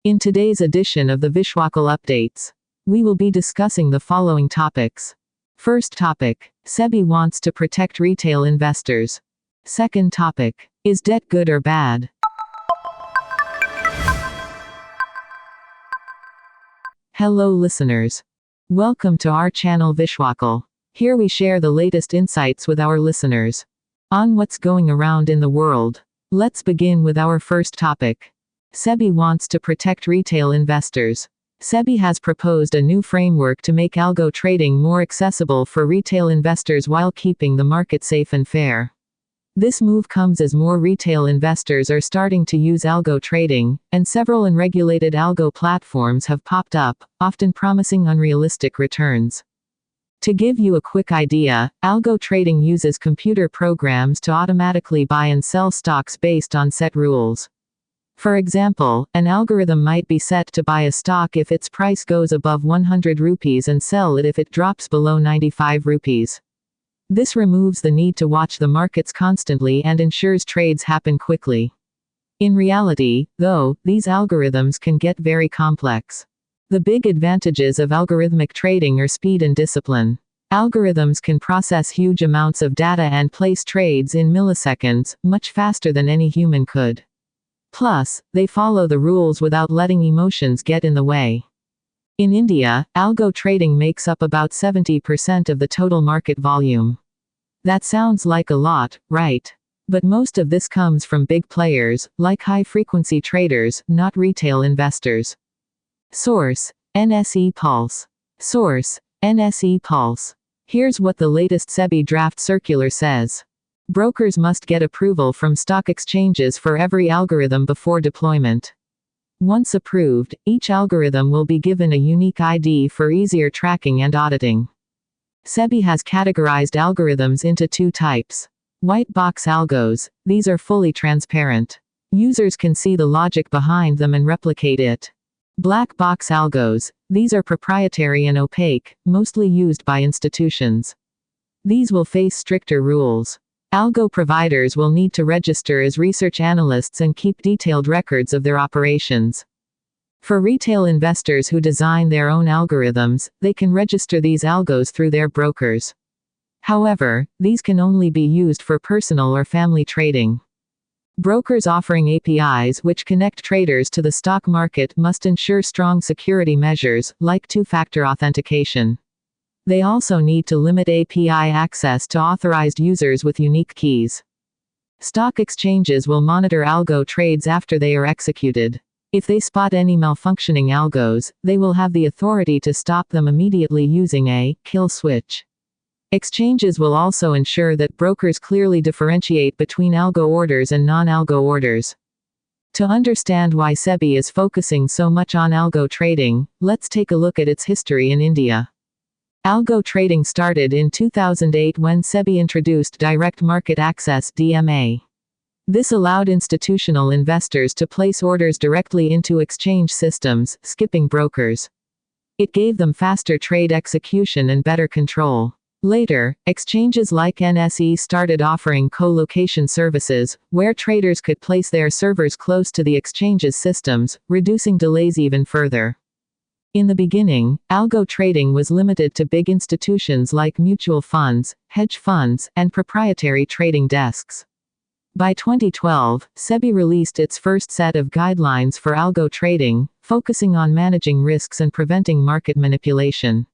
In today's edition of the Vishwakal Updates, we will be discussing the following topics. First topic, SEBI wants to protect retail investors. Second topic, is debt good or bad? Hello listeners. Welcome to our channel Vishwakal. Here we share the latest insights with our listeners on what's going around in the world. Let's begin with our first topic. SEBI wants to protect retail investors. SEBI has proposed a new framework to make algo trading more accessible for retail investors while keeping the market safe and fair. This move comes as more retail investors are starting to use algo trading, and several unregulated algo platforms have popped up, often promising unrealistic returns. To give you a quick idea, algo trading uses computer programs to automatically buy and sell stocks based on set rules. For example, an algorithm might be set to buy a stock if its price goes above 100 rupees and sell it if it drops below 95 rupees. This removes the need to watch the markets constantly and ensures trades happen quickly. In reality, though, these algorithms can get very complex. The big advantages of algorithmic trading are speed and discipline. Algorithms can process huge amounts of data and place trades in milliseconds, much faster than any human could. Plus, they follow the rules without letting emotions get in the way. In India, algo trading makes up about 70% of the total market volume. That sounds like a lot, right? But most of this comes from big players, like high-frequency traders, not retail investors. Source: NSE Pulse. Source: NSE Pulse. Here's what the latest SEBI draft circular says. Brokers must get approval from stock exchanges for every algorithm before deployment. Once approved, each algorithm will be given a unique ID for easier tracking and auditing. SEBI has categorized algorithms into two types. White box algos, these are fully transparent. Users can see the logic behind them and replicate it. Black box algos, these are proprietary and opaque, mostly used by institutions. These will face stricter rules. Algo providers will need to register as research analysts and keep detailed records of their operations. For retail investors who design their own algorithms, they can register these algos through their brokers. However, these can only be used for personal or family trading. Brokers offering APIs which connect traders to the stock market must ensure strong security measures, like two-factor authentication. They also need to limit API access to authorized users with unique keys. Stock exchanges will monitor algo trades after they are executed. If they spot any malfunctioning algos, they will have the authority to stop them immediately using a kill switch. Exchanges will also ensure that brokers clearly differentiate between algo orders and non-algo orders. To understand why SEBI is focusing so much on algo trading, let's take a look at its history in India. Algo trading started in 2008 when SEBI introduced Direct Market Access (DMA). This allowed institutional investors to place orders directly into exchange systems, skipping brokers. It gave them faster trade execution and better control. Later, exchanges like NSE started offering co-location services, where traders could place their servers close to the exchange's systems, reducing delays even further. In the beginning, algo trading was limited to big institutions like mutual funds, hedge funds, and proprietary trading desks. By 2012, SEBI released its first set of guidelines for algo trading, focusing on managing risks and preventing market manipulation.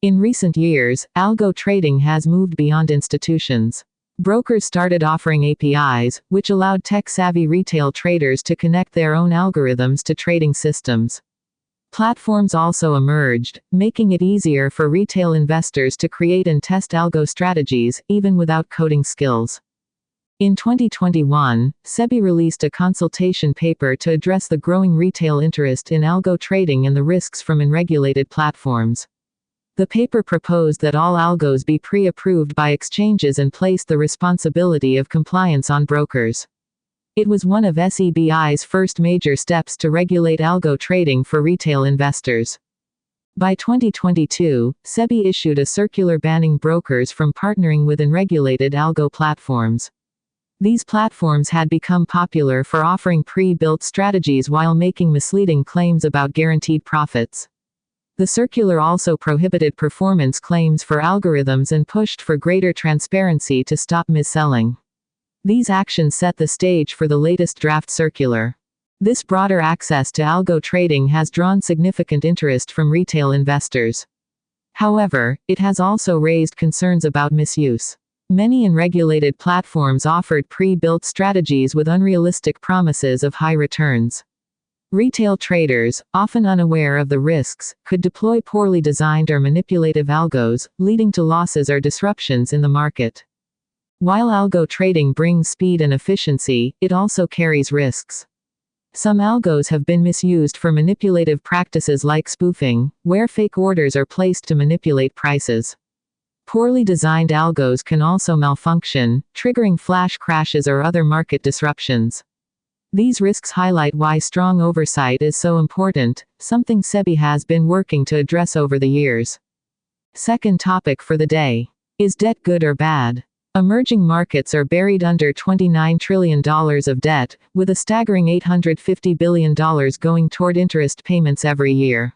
In recent years, algo trading has moved beyond institutions. Brokers started offering APIs, which allowed tech-savvy retail traders to connect their own algorithms to trading systems. Platforms also emerged, making it easier for retail investors to create and test algo strategies, even without coding skills. In 2021, SEBI released a consultation paper to address the growing retail interest in algo trading and the risks from unregulated platforms. The paper proposed that all algos be pre-approved by exchanges and placed the responsibility of compliance on brokers. It was one of SEBI's first major steps to regulate algo trading for retail investors. By 2022, SEBI issued a circular banning brokers from partnering with unregulated algo platforms. These platforms had become popular for offering pre-built strategies while making misleading claims about guaranteed profits. The circular also prohibited performance claims for algorithms and pushed for greater transparency to stop mis-selling. These actions set the stage for the latest draft circular. This broader access to algo trading has drawn significant interest from retail investors. However, it has also raised concerns about misuse. Many unregulated platforms offered pre-built strategies with unrealistic promises of high returns. Retail traders, often unaware of the risks, could deploy poorly designed or manipulative algos, leading to losses or disruptions in the market. While algo trading brings speed and efficiency, it also carries risks. Some algos have been misused for manipulative practices like spoofing, where fake orders are placed to manipulate prices. Poorly designed algos can also malfunction, triggering flash crashes or other market disruptions. These risks highlight why strong oversight is so important, something SEBI has been working to address over the years. Second topic for the day. Is debt good or bad? Emerging markets are buried under $29 trillion of debt, with a staggering $850 billion going toward interest payments every year.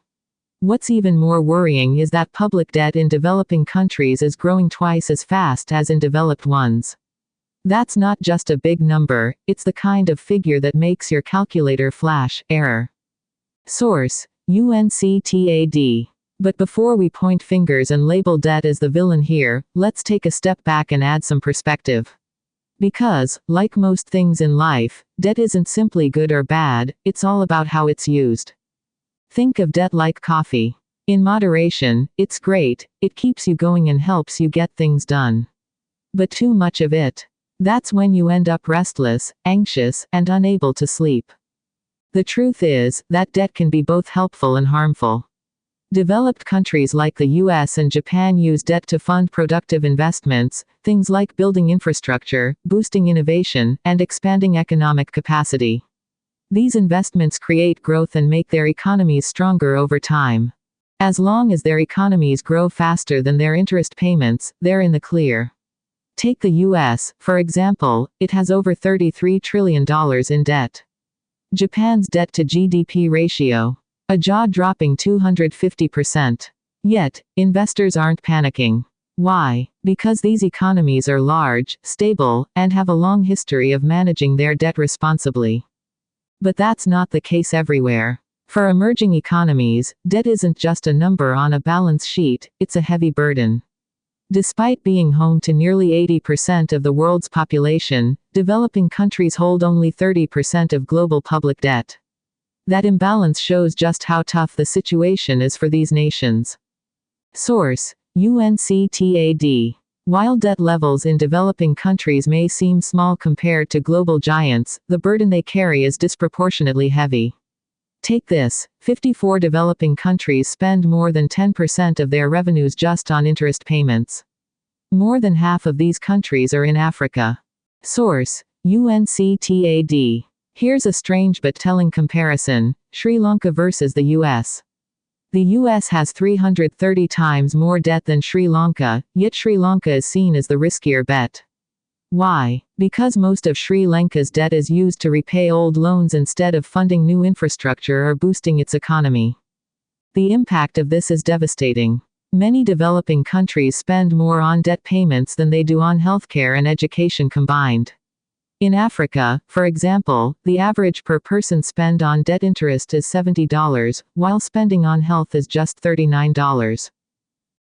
What's even more worrying is that public debt in developing countries is growing twice as fast as in developed ones. That's not just a big number, it's the kind of figure that makes your calculator flash error. Source: UNCTAD. But before we point fingers and label debt as the villain here, let's take a step back and add some perspective. Because, like most things in life, debt isn't simply good or bad, it's all about how it's used. Think of debt like coffee. In moderation, it's great, it keeps you going and helps you get things done. But too much of it. That's when you end up restless, anxious, and unable to sleep. The truth is that debt can be both helpful and harmful. Developed countries like the US and Japan use debt to fund productive investments, things like building infrastructure, boosting innovation, and expanding economic capacity. These investments create growth and make their economies stronger over time. As long as their economies grow faster than their interest payments, they're in the clear. Take the US, for example, it has over $33 trillion in debt. Japan's debt to GDP ratio, a jaw-dropping 250%. Yet, investors aren't panicking. Why? Because these economies are large, stable, and have a long history of managing their debt responsibly. But that's not the case everywhere. For emerging economies, debt isn't just a number on a balance sheet, it's a heavy burden. Despite being home to nearly 80% of the world's population, developing countries hold only 30% of global public debt. That imbalance shows just how tough the situation is for these nations. Source: UNCTAD. While debt levels in developing countries may seem small compared to global giants, the burden they carry is disproportionately heavy. Take this: 54 developing countries spend more than 10% of their revenues just on interest payments. More than half of these countries are in Africa. Source: UNCTAD. Here's a strange but telling comparison: Sri Lanka versus the US. The US has 330 times more debt than Sri Lanka, yet Sri Lanka is seen as the riskier bet. Why? Because most of Sri Lanka's debt is used to repay old loans instead of funding new infrastructure or boosting its economy. The impact of this is devastating. Many developing countries spend more on debt payments than they do on healthcare and education combined. In Africa, for example, the average per person spend on debt interest is $70, while spending on health is just $39.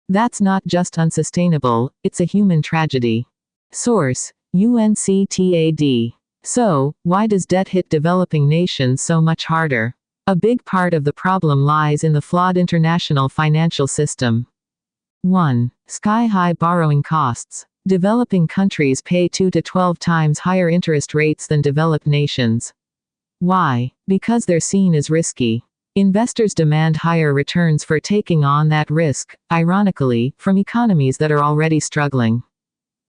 That's not just unsustainable, it's a human tragedy. Source: UNCTAD. So, why does debt hit developing nations so much harder? A big part of the problem lies in the flawed international financial system. 1. Sky-high borrowing costs. Developing countries pay 2 to 12 times higher interest rates than developed nations. Why? Because they're seen as risky. Investors demand higher returns for taking on that risk, ironically, from economies that are already struggling.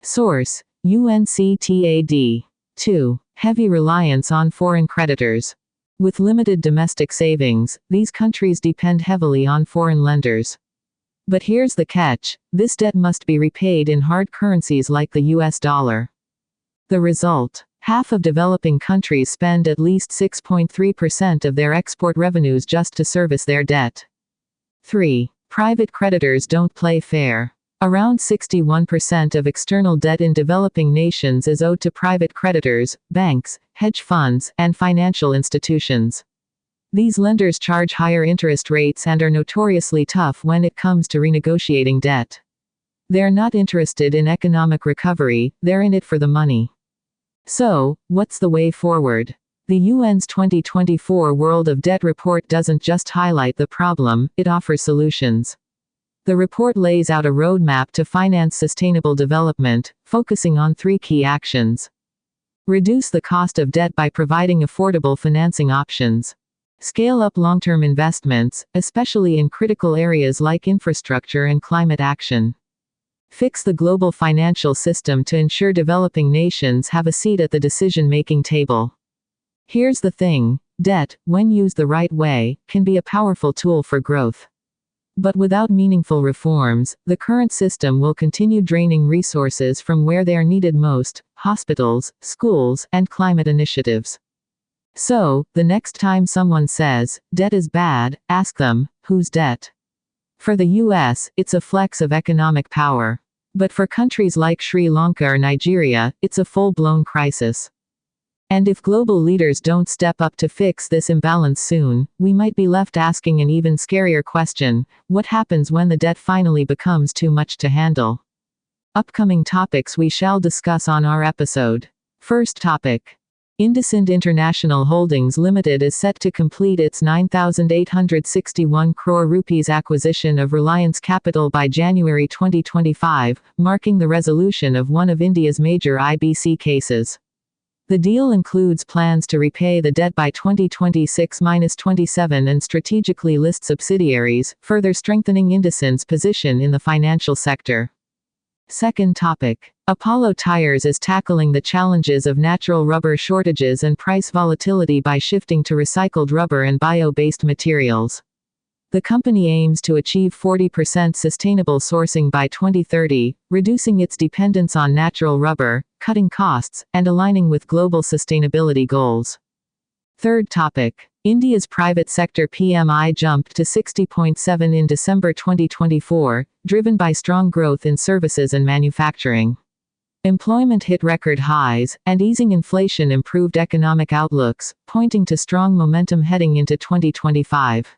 Source: UNCTAD. 2. Heavy reliance on foreign creditors. With limited domestic savings, these countries depend heavily on foreign lenders. But here's the catch: this debt must be repaid in hard currencies like the US dollar. The result: half of developing countries spend at least 6.3% of their export revenues just to service their debt. 3. Private creditors don't play fair. Around 61% of external debt in developing nations is owed to private creditors, banks, hedge funds, and financial institutions. These lenders charge higher interest rates and are notoriously tough when it comes to renegotiating debt. They're not interested in economic recovery, they're in it for the money. So, what's the way forward? The UN's 2024 World of Debt report doesn't just highlight the problem, it offers solutions. The report lays out a roadmap to finance sustainable development, focusing on 3 key actions. Reduce the cost of debt by providing affordable financing options. Scale up long-term investments, especially in critical areas like infrastructure and climate action. Fix the global financial system to ensure developing nations have a seat at the decision-making table. Here's the thing: debt, when used the right way, can be a powerful tool for growth. But without meaningful reforms, the current system will continue draining resources from where they are needed most: hospitals, schools, and climate initiatives. So, the next time someone says, debt is bad, ask them, whose debt? For the US, it's a flex of economic power. But for countries like Sri Lanka or Nigeria, it's a full-blown crisis. And if global leaders don't step up to fix this imbalance soon, we might be left asking an even scarier question: what happens when the debt finally becomes too much to handle? Upcoming topics we shall discuss on our episode. First topic. IndusInd International Holdings Limited is set to complete its 9,861 crore rupees acquisition of Reliance Capital by January 2025, marking the resolution of one of India's major IBC cases. The deal includes plans to repay the debt by 2026-27 and strategically list subsidiaries, further strengthening IndusInd's position in the financial sector. Second topic. Apollo Tyres is tackling the challenges of natural rubber shortages and price volatility by shifting to recycled rubber and bio-based materials. The company aims to achieve 40% sustainable sourcing by 2030, reducing its dependence on natural rubber, cutting costs, and aligning with global sustainability goals. Third topic. India's private sector PMI jumped to 60.7 in December 2024, driven by strong growth in services and manufacturing. Employment hit record highs, and easing inflation improved economic outlooks, pointing to strong momentum heading into 2025.